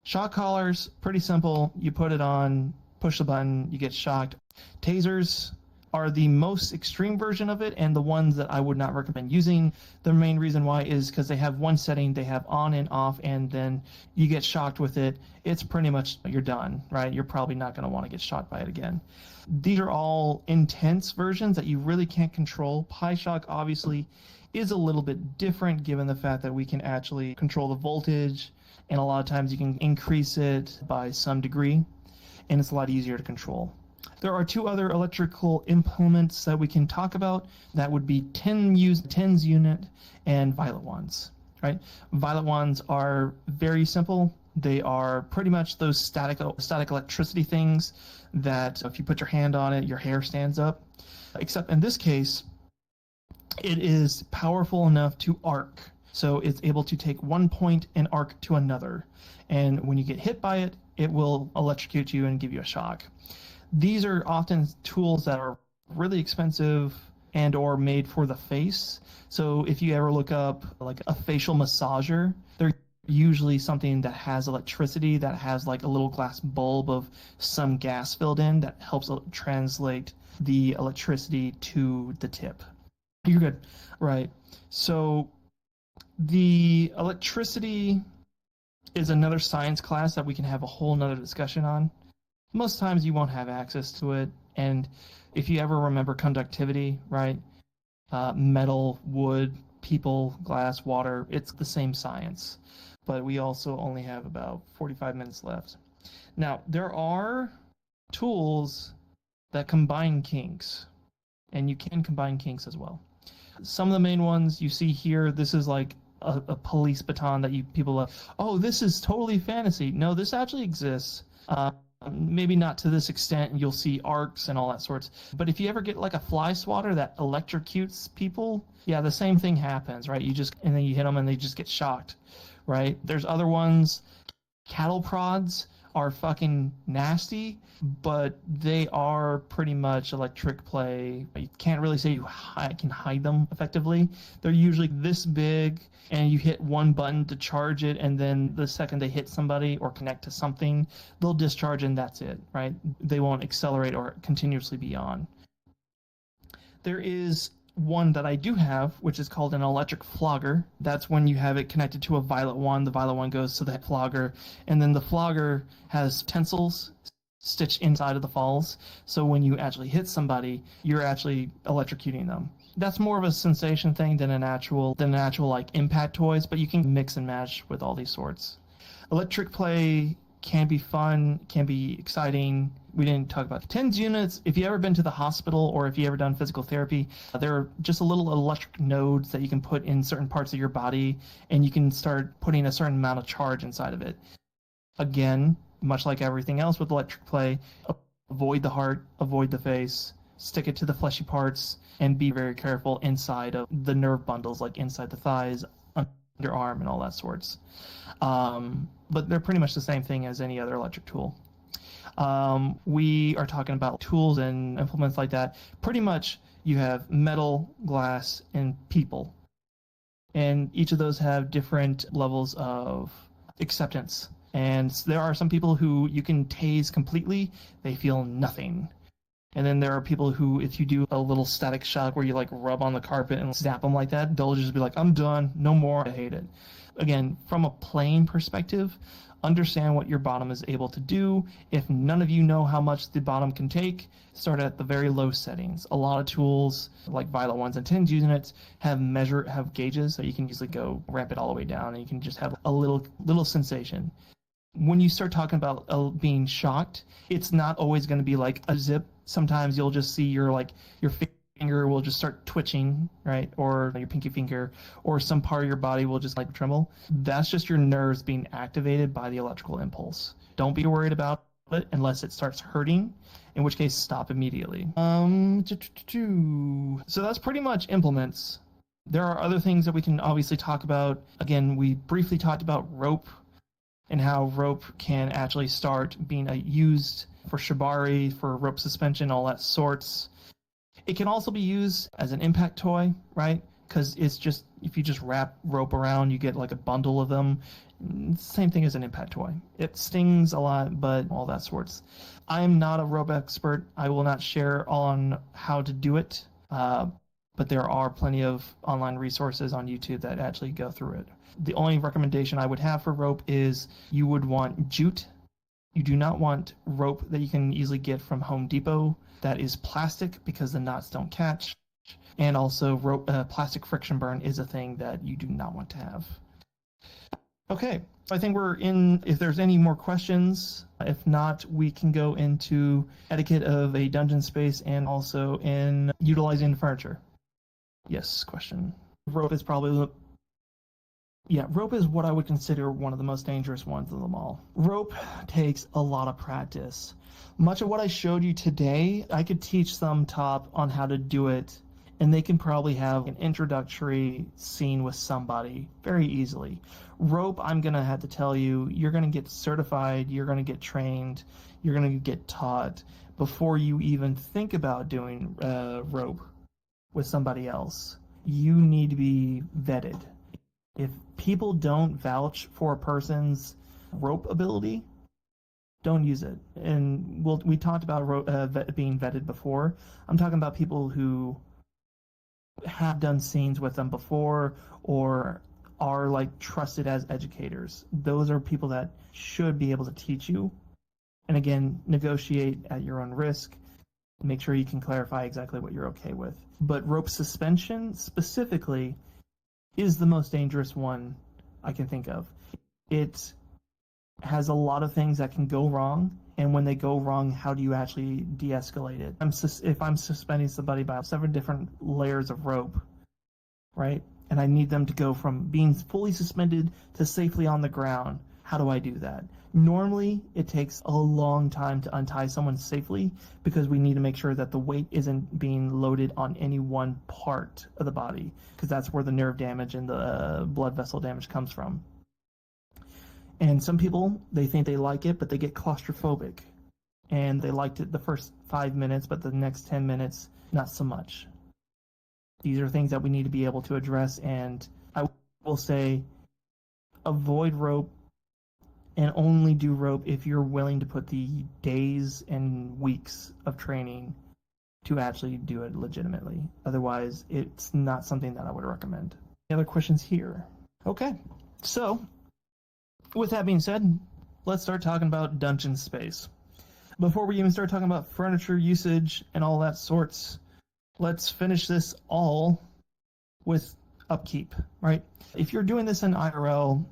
shock collars, pretty simple. You put it on, push the button, you get shocked. Tasers are the most extreme version of it and the ones that I would not recommend using. The main reason why is because they have one setting, they have on and off, and then you get shocked with it. It's pretty much, you're done, right? You're probably not going to want to get shocked by it again. These are all intense versions that you really can't control. Pie shock obviously is a little bit different given the fact that we can actually control the voltage, and a lot of times you can increase it by some degree, and it's a lot easier to control. There are two other electrical implements that we can talk about. That would be TENS unit and violet wands, right? Violet wands are very simple. They are pretty much those static electricity things that if you put your hand on it, your hair stands up. Except in this case, it is powerful enough to arc. So it's able to take one point and arc to another. And when you get hit by it, it will electrocute you and give you a shock. These are often tools that are really expensive and or made for the face. So if you ever look up like a facial massager, they're usually something that has electricity, that has like a little glass bulb of some gas filled in that helps translate the electricity to the tip. You're good. Right. So the electricity is another science class that we can have a whole nother discussion on. Most times you won't have access to it, and if you ever remember conductivity, right? Metal, wood, people, glass, water, it's the same science. But we also only have about 45 minutes left. Now, there are tools that combine kinks, and you can combine kinks as well. Some of the main ones you see here, this is like a police baton that people love. Oh, this is totally fantasy. No, this actually exists. Maybe not to this extent, and you'll see arcs and all that sorts. But if you ever get like a fly swatter that electrocutes people, yeah, the same thing happens, right? And then you hit them and they just get shocked, right? There's other ones. Cattle prods are fucking nasty, but they are pretty much electric play. You can't really say you can hide them effectively. They're usually this big, and you hit one button to charge it, and then the second they hit somebody or connect to something, they'll discharge, and that's it, right? They won't accelerate or continuously be on. There is one that I do have, which is called an electric flogger. That's when you have it connected to a violet wand. The violet wand goes to the flogger, and then the flogger has tensils. stitched inside of the falls. So when you actually hit somebody, you're actually electrocuting them. That's more of a sensation thing than an actual like impact toys, but you can mix and match with all these sorts. Electric play can be fun, can be exciting. We didn't talk about TENS units. If you've ever been to the hospital or if you ever done physical therapy, there are just a little electric nodes that you can put in certain parts of your body, and you can start putting a certain amount of charge inside of it. Again, much like everything else with electric play, avoid the heart, avoid the face, stick it to the fleshy parts, and be very careful inside of the nerve bundles, like inside the thighs, underarm, and all that sorts. But they're pretty much the same thing as any other electric tool. We are talking about tools and implements like that. Pretty much you have metal, glass, and people. And each of those have different levels of acceptance. And there are some people who you can tase completely, they feel nothing. And then there are people who, if you do a little static shock where you like rub on the carpet and snap them like that, they'll just be like, I'm done, no more, I hate it. Again, from a playing perspective, understand what your bottom is able to do. If none of you know how much the bottom can take, start at the very low settings. A lot of tools, like Violet ones and TENS units, have gauges, so you can usually go ramp it all the way down, and you can just have a little sensation. When you start talking about being shocked, it's not always going to be like a zip. Sometimes you'll just see your finger will just start twitching, right? Or your pinky finger, or some part of your body will just like tremble. That's just your nerves being activated by the electrical impulse. Don't be worried about it unless it starts hurting, in which case stop immediately. So that's pretty much implements. There are other things that we can obviously talk about. Again, we briefly talked about rope and how rope can actually start being used for shibari, for rope suspension, all that sorts. It can also be used as an impact toy, right? Because it's just, if you just wrap rope around, you get like a bundle of them. Same thing as an impact toy. It stings a lot, but all that sorts. I am not a rope expert. I will not share on how to do it, but there are plenty of online resources on YouTube that actually go through it. The only recommendation I would have for rope is you would want jute. You do not want rope that you can easily get from Home Depot that is plastic, because the knots don't catch. And also rope, plastic friction burn is a thing that you do not want to have. Okay, I think we're in, if there's any more questions. If not, we can go into etiquette of a dungeon space and also in utilizing the furniture. Yes, question. Rope is probably rope is what I would consider one of the most dangerous ones of them all. Rope takes a lot of practice. Much of what I showed you today, I could teach some top on how to do it, and they can probably have an introductory scene with somebody very easily. Rope, I'm going to have to tell you, you're going to get certified, you're going to get trained, you're going to get taught before you even think about doing rope with somebody else. You need to be vetted. If people don't vouch for a person's rope ability, don't use it. And we talked about being vetted before. I'm talking about people who have done scenes with them before or are like trusted as educators. Those are people that should be able to teach you. And again, negotiate at your own risk. Make sure you can clarify exactly what you're okay with. But rope suspension specifically is the most dangerous one I can think of. It has a lot of things that can go wrong, and when they go wrong, how do you actually de-escalate it? If I'm suspending somebody by 7 different layers of rope, right, and I need them to go from being fully suspended to safely on the ground, how do I do that? Normally, it takes a long time to untie someone safely, because we need to make sure that the weight isn't being loaded on any one part of the body, because that's where the nerve damage and the blood vessel damage comes from. And some people, they think they like it, but they get claustrophobic. And they liked it the first 5 minutes, but the next 10 minutes, not so much. These are things that we need to be able to address, and I will say, avoid rope and only do rope if you're willing to put the days and weeks of training to actually do it legitimately. Otherwise, it's not something that I would recommend. Any other questions here? Okay, so with that being said, let's start talking about dungeon space. Before we even start talking about furniture usage and all that sorts, let's finish this all with upkeep, right? If you're doing this in IRL,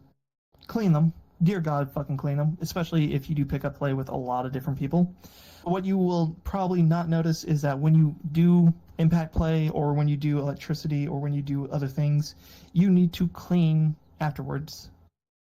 clean them. Dear God, fucking clean them, especially if you do pick up play with a lot of different people. What you will probably not notice is that when you do impact play or when you do electricity or when you do other things, you need to clean afterwards,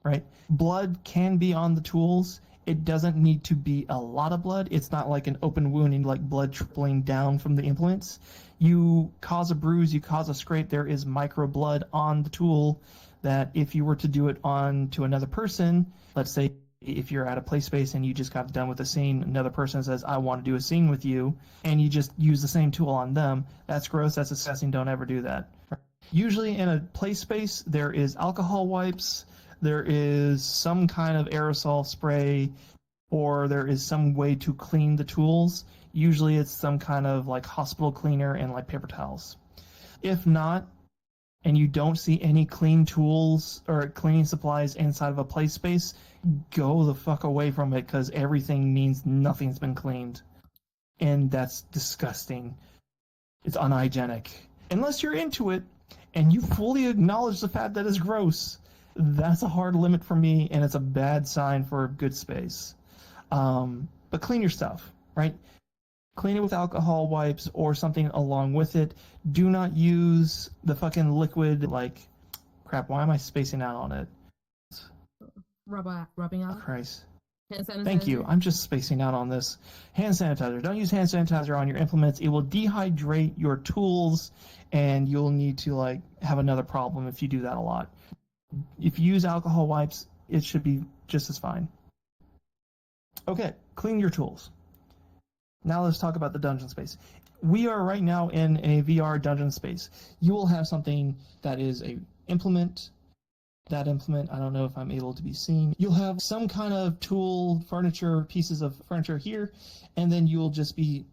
right? Blood can be on the tools. It doesn't need to be a lot of blood. It's not like an open wound and like blood trickling down from the implements. You cause a bruise, you cause a scrape, there is micro blood on the tool that if you were to do it on to another person, let's say if you're at a play space and you just got done with a scene, another person says, I want to do a scene with you, and you just use the same tool on them, that's gross, that's disgusting, don't ever do that. Usually in a play space, there is alcohol wipes, there is some kind of aerosol spray, or there is some way to clean the tools. Usually it's some kind of like hospital cleaner and like paper towels. If not, and you don't see any clean tools or cleaning supplies inside of a play space, go the fuck away from it, because everything means nothing's been cleaned. And that's disgusting. It's unhygienic. Unless you're into it and you fully acknowledge the fact that it's gross, that's a hard limit for me, and it's a bad sign for a good space. But clean your stuff, right? Clean it with alcohol wipes or something along with it. Do not use the fucking liquid, like, crap, why am I spacing out on it? Rubbing out. Christ. Hand sanitizer. Thank you. I'm just spacing out on this. Hand sanitizer. Don't use hand sanitizer on your implements. It will dehydrate your tools, and you'll need to, like, have another problem if you do that a lot. If you use alcohol wipes, it should be just as fine. Okay, clean your tools. Now let's talk about the dungeon space. We are right now in a VR dungeon space. You will have something that is a implement. That implement, I don't know if I'm able to be seen. You'll have some kind of tool, furniture, pieces of furniture here, and then you'll just be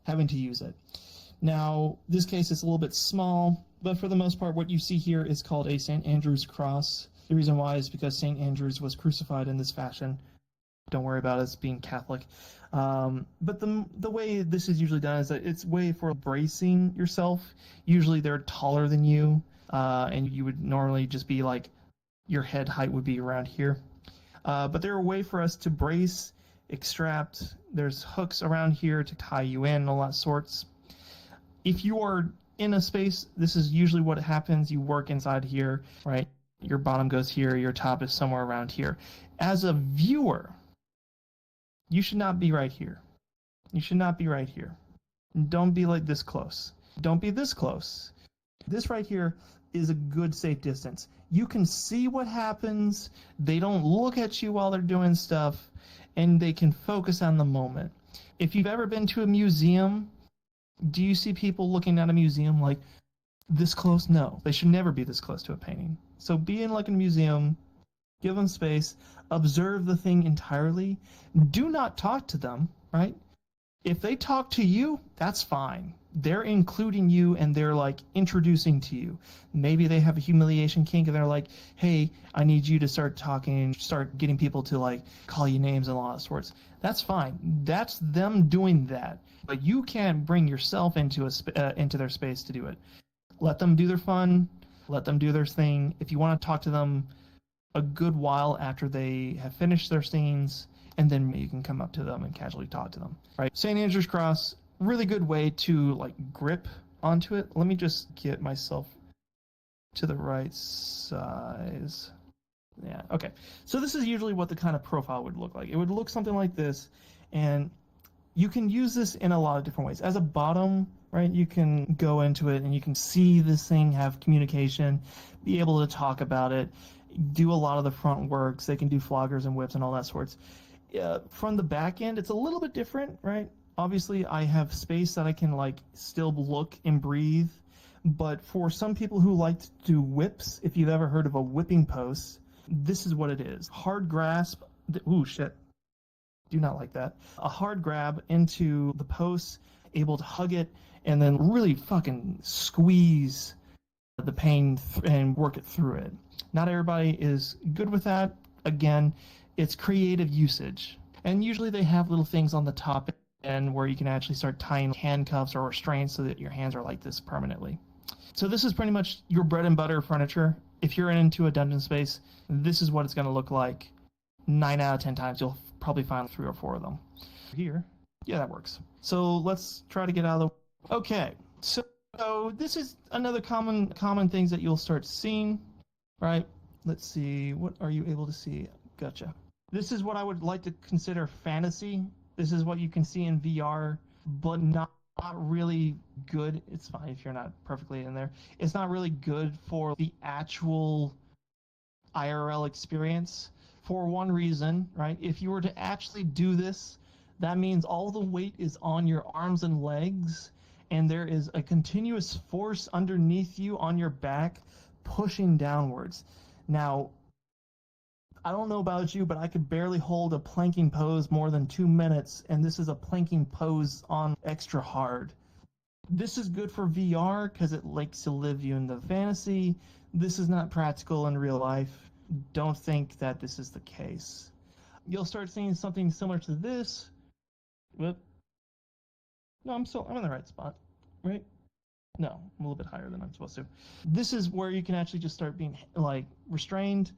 having to use it. Now, this case is a little bit small, but for the most part, what you see here is called a St. Andrew's cross. The reason why is because St. Andrews was crucified in this fashion. Don't worry about us being Catholic. But the way this is usually done is that it's a way for bracing yourself. Usually they're taller than you, and you would normally just be like, your head height would be around here. But they're a way for us to brace, extract. There's hooks around here to tie you in and all that sorts. If you are in a space, this is usually what happens. You work inside here, right? Your bottom goes here, your top is somewhere around here. As a viewer, you should not be right here. You should not be right here. Don't be like this close. Don't be this close. This right here is a good safe distance. You can see what happens. They don't look at you while they're doing stuff, and they can focus on the moment. If you've ever been to a museum, do you see people looking at a museum like this close? No, they should never be this close to a painting. So be in like a museum, give them space, observe the thing entirely. Do not talk to them, right? If they talk to you, that's fine. They're including you and they're like introducing to you. Maybe they have a humiliation kink and they're like, hey, I need you to start talking, start getting people to like call you names and all that sorts. That's fine. That's them doing that. But you can't bring yourself into their space to do it. Let them do their fun. Let them do their thing. If you want to talk to them a good while after they have finished their scenes, and then you can come up to them and casually talk to them, right? St. Andrew's Cross, really good way to like grip onto it. Let me just get myself to the right size. Yeah, okay. So this is usually what the kind of profile would look like. It would look something like this, and you can use this in a lot of different ways. As a bottom, right, you can go into it and you can see this thing have communication, be able to talk about it, do a lot of the front works. They can do floggers and whips and all that sorts. From the back end, it's a little bit different, right? Obviously, I have space that I can like still look and breathe. But for some people who like to do whips, if you've ever heard of a whipping post, this is what it is. Hard grasp. Ooh, shit. Do not like that. A hard grab into the post, able to hug it, and then really fucking squeeze the pain and work it through it. Not everybody is good with that. Again, it's creative usage. And usually they have little things on the top end where you can actually start tying handcuffs or restraints so that your hands are like this permanently. So this is pretty much your bread and butter furniture. If you're into a dungeon space, this is what it's going to look like. 9 out of 10 times, you'll probably find 3 or 4 of them. Here, yeah, that works. So let's try to get out of the... Okay, so this is another common things that you'll start seeing, right? Let's see, what are you able to see? Gotcha. This is what I would like to consider fantasy. This is what you can see in VR, but not really good. It's fine if you're not perfectly in there. It's not really good for the actual IRL experience for one reason, right? If you were to actually do this, that means all the weight is on your arms and legs, and there is a continuous force underneath you on your back pushing downwards. Now, I don't know about you, but I could barely hold a planking pose more than 2 minutes, and this is a planking pose on extra hard. This is good for VR because it likes to live you in the fantasy. This is not practical in real life. Don't think that this is the case. You'll start seeing something similar to this. Whoop. No, I'm in the right spot, right? No, I'm a little bit higher than I'm supposed to. This is where you can actually just start being like restrained.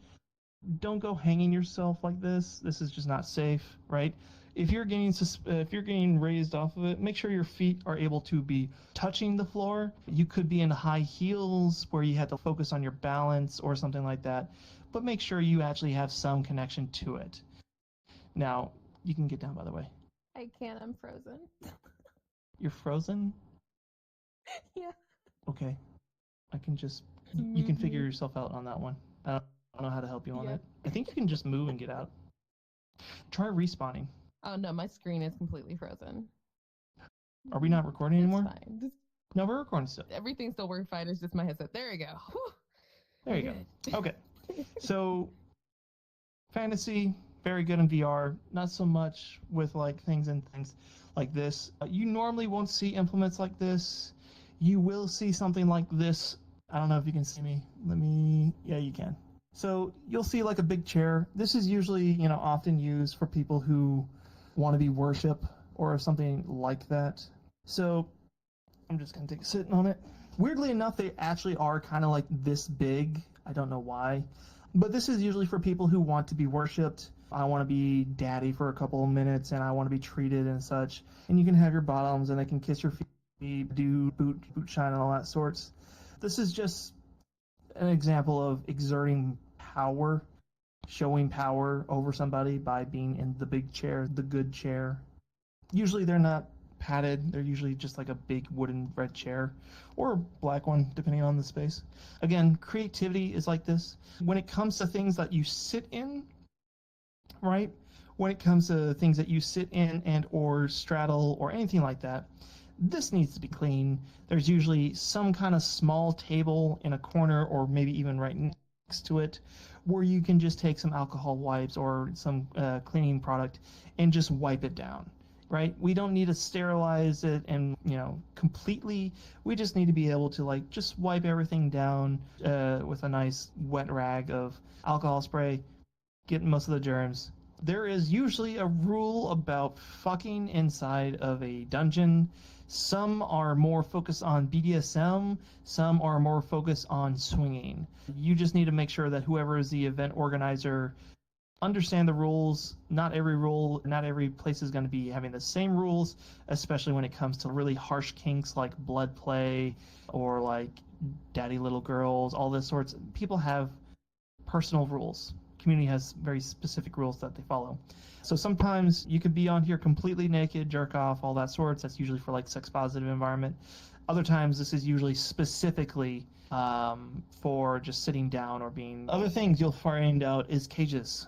Don't go hanging yourself like this. This is just not safe, right? If you're getting raised off of it, make sure your feet are able to be touching the floor. You could be in high heels where you have to focus on your balance or something like that, but make sure you actually have some connection to it. Now, you can get down, by the way. I can't. I'm frozen. You're frozen? Yeah. Okay. You can figure yourself out on that one. I don't know how to help you on it. I think you can just move and get out. Try respawning. Oh no, my screen is completely frozen. Are we not recording anymore? It's fine. No, we're recording still. Everything's still working fine. It's just my headset. There you go. Whew. There you go. Okay. So, fantasy, very good in VR. Not so much with like things like this. You normally won't see implements like this. You will see something like this. I don't know if you can see me. Yeah, you can. So you'll see like a big chair. This is usually, often used for people who want to be worship or something like that. So I'm just going to take a sit on it. Weirdly enough, they actually are kind of like this big. I don't know why. But this is usually for people who want to be worshipped. I want to be daddy for a couple of minutes and I want to be treated and such. And you can have your bottoms and they can kiss your feet, do boot shine and all that sorts. This is just an example of exerting power, showing power over somebody by being in the big chair, the good chair. Usually they're not padded. They're usually just like a big wooden red chair or a black one, depending on the space. Again, creativity is like this. When it comes to things that you sit in, right? When it comes to things that you sit in and or straddle or anything like that, this needs to be clean. There's usually some kind of small table in a corner or maybe even right next to it where you can just take some alcohol wipes or some cleaning product and just wipe it down, right? We don't need to sterilize it and, completely. We just need to be able to like just wipe everything down with a nice wet rag of alcohol spray, get most of the germs. There is usually a rule about fucking inside of a dungeon. Some are more focused on BDSM, some are more focused on swinging. You just need to make sure that whoever is the event organizer understand the rules. Not every place is going to be having the same rules, especially when it comes to really harsh kinks like blood play or like daddy little girls, all this sorts. People have personal rules. Community has very specific rules that they follow. So sometimes you could be on here completely naked, jerk off, all that sorts. That's usually for like sex positive environment. Other times this is usually specifically for just sitting down or being. Other things you'll find out is cages.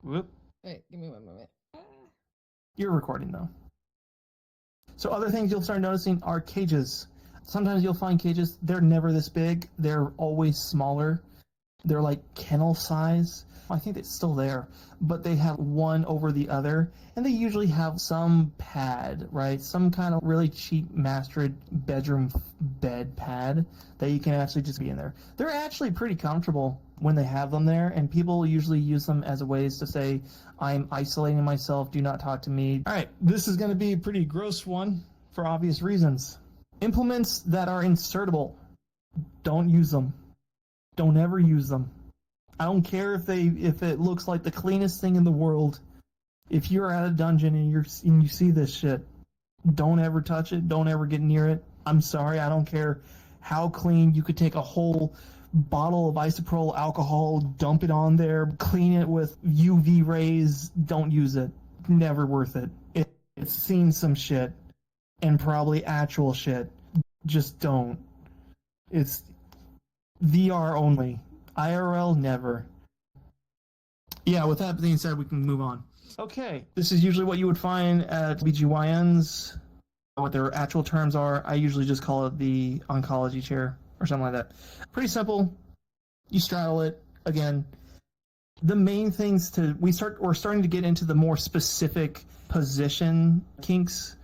Whoop. Wait, give me one moment. You're recording though. So other things you'll start noticing are cages. Sometimes you'll find cages, they're never this big. They're always smaller. They're like kennel size. I think it's still there, but they have one over the other, and they usually have some pad, right? Some kind of really cheap mastered bedroom bed pad that you can actually just be in there. They're actually pretty comfortable. when they have them there, and people usually use them as a ways to say, I'm isolating myself, do not talk to me. All right, this is going to be a pretty gross one for obvious reasons. Implements that are insertable, don't use them. Don't ever use them. I don't care if it looks like the cleanest thing in the world. If you're at a dungeon and you see this shit, don't ever touch it. Don't ever get near it. I'm sorry, I don't care how clean. You could take a whole bottle of isopropyl alcohol, dump it on there, clean it with UV rays. Don't use it. Never worth it. It's seen some shit, and probably actual shit. Just don't. It's VR only. IRL, never. Yeah, with that being said, we can move on. Okay, this is usually what you would find at BGYNs. What their actual terms are, I usually just call it the oncology chair or something like that. Pretty simple. You straddle it. Again, the main things we're starting to get into the more specific position kinks.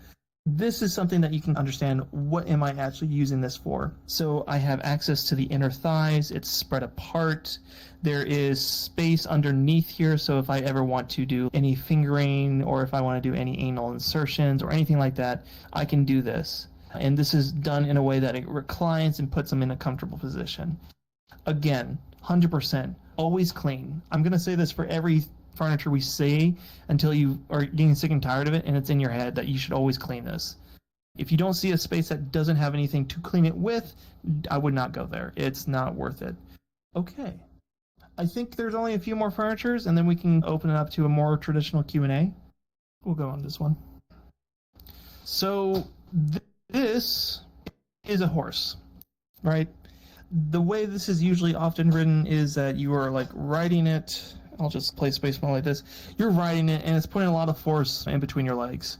This is something that you can understand. What am I actually using this for? So I have access to the inner thighs. It's spread apart. There is space underneath here, so if I ever want to do any fingering or if I want to do any anal insertions or anything like that, I can do this. And this is done in a way that it reclines and puts them in a comfortable position. Again, 100%, always clean. I'm going to say this for every furniture we say until you are getting sick and tired of it and it's in your head that you should always clean this. If you don't see a space that doesn't have anything to clean it with, I would not go there. It's not worth it. Okay. I think there's only a few more furnitures and then we can open it up to a more traditional Q&A. We'll go on this one. So this is a horse, right? The way this is usually often written is that you are like riding it. I'll just play space more like this. You're riding it, and it's putting a lot of force in between your legs.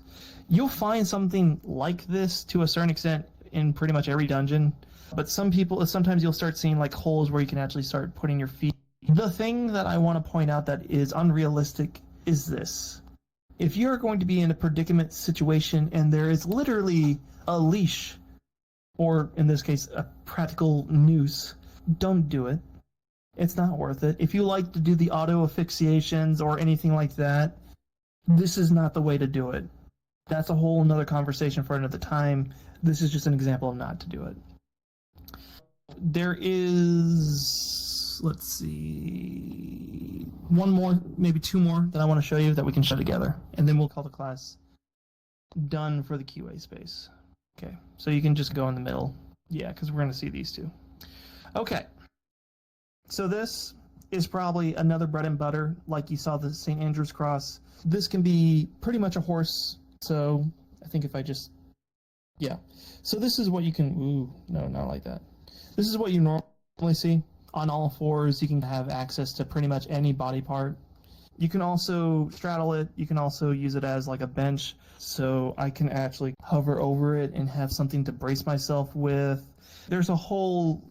You'll find something like this to a certain extent in pretty much every dungeon, but sometimes you'll start seeing like holes where you can actually start putting your feet. The thing that I want to point out that is unrealistic is this. If you're going to be in a predicament situation and there is literally a leash, or in this case, a practical noose, don't do it. It's not worth it. If you like to do the auto asphyxiations or anything like that, this is not the way to do it. That's a whole another conversation for another time. This is just an example of not to do it. There is, let's see, one more, maybe two more that I want to show you that we can show together. And then we'll call the class done for the QA space. Okay, so you can just go in the middle. Yeah, because we're going to see these two. Okay. So this is probably another bread and butter, like you saw the St. Andrew's cross. This can be pretty much a horse. So I think if I just, yeah. So this is what you can, ooh, no, not like that. This is what you normally see on all fours. You can have access to pretty much any body part. You can also straddle it. You can also use it as like a bench. So I can actually hover over it and have something to brace myself with. There's a whole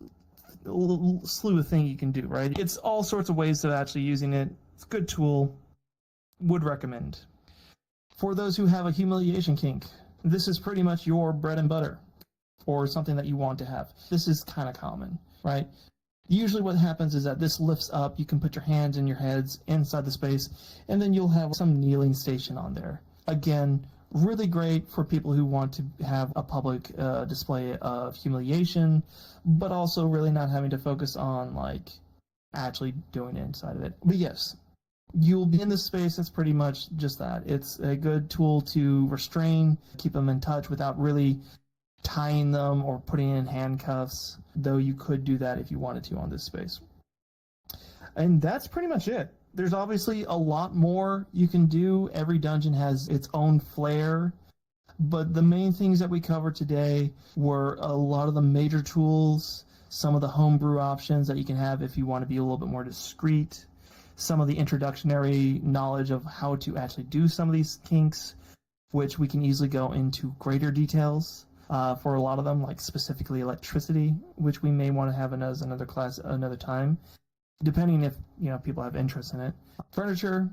slew of things you can do, right? It's all sorts of ways of actually using it. It's a good tool. Would recommend. For those who have a humiliation kink, this is pretty much your bread and butter, or something that you want to have. This is kind of common, right? Usually what happens is that this lifts up, you can put your hands and your heads inside the space, and then you'll have some kneeling station on there. Again, really great for people who want to have a public display of humiliation, but also really not having to focus on like actually doing it inside of it. But yes, you'll be in this space. It's pretty much just that. It's a good tool to restrain, keep them in touch without really tying them or putting in handcuffs, though you could do that if you wanted to on this space. And that's pretty much it. There's obviously a lot more you can do. Every dungeon has its own flair, but the main things that we covered today were a lot of the major tools, some of the homebrew options that you can have if you want to be a little bit more discreet, some of the introductory knowledge of how to actually do some of these kinks, which we can easily go into greater details for a lot of them, like specifically electricity, which we may want to have as another class another time, depending if people have interest in it. Furniture,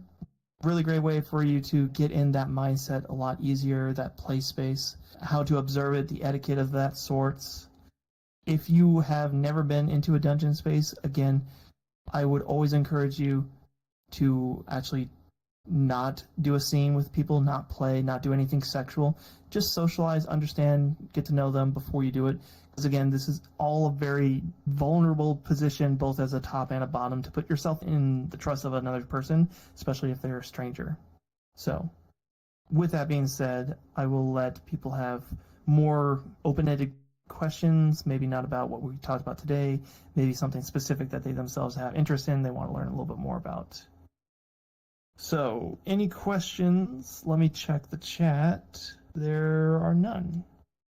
really great way for you to get in that mindset a lot easier, that play space, how to observe it, the etiquette of that sorts. If you have never been into a dungeon space, again, I would always encourage you to actually not do a scene with people, not play, not do anything sexual. Just socialize, understand, get to know them before you do it. Because again, this is all a very vulnerable position, both as a top and a bottom, to put yourself in the trust of another person, especially if they're a stranger. So, with that being said, I will let people have more open-ended questions, maybe not about what we talked about today, maybe something specific that they themselves have interest in, they want to learn a little bit more about. So, any questions? Let me check the chat. There are none.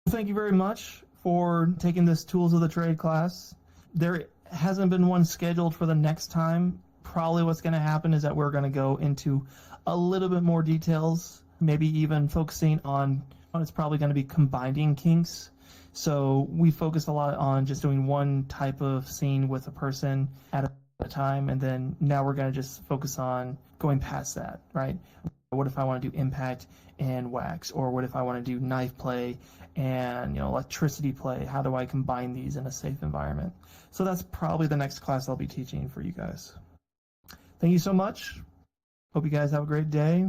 Thank you very much for taking this Tools of the Trade class. There hasn't been one scheduled for the next time. Probably what's going to happen is that we're going to go into a little bit more details, maybe even focusing on, it's probably going to be combining kinks. So we focused a lot on just doing one type of scene with a person at a time, and then now we're going to just focus on going past that, right? What if I want to do impact and wax, or what if I want to do knife play and electricity play? How do I combine these in a safe environment? So that's probably the next class I'll be teaching for you guys. Thank you so much. Hope you guys have a great day.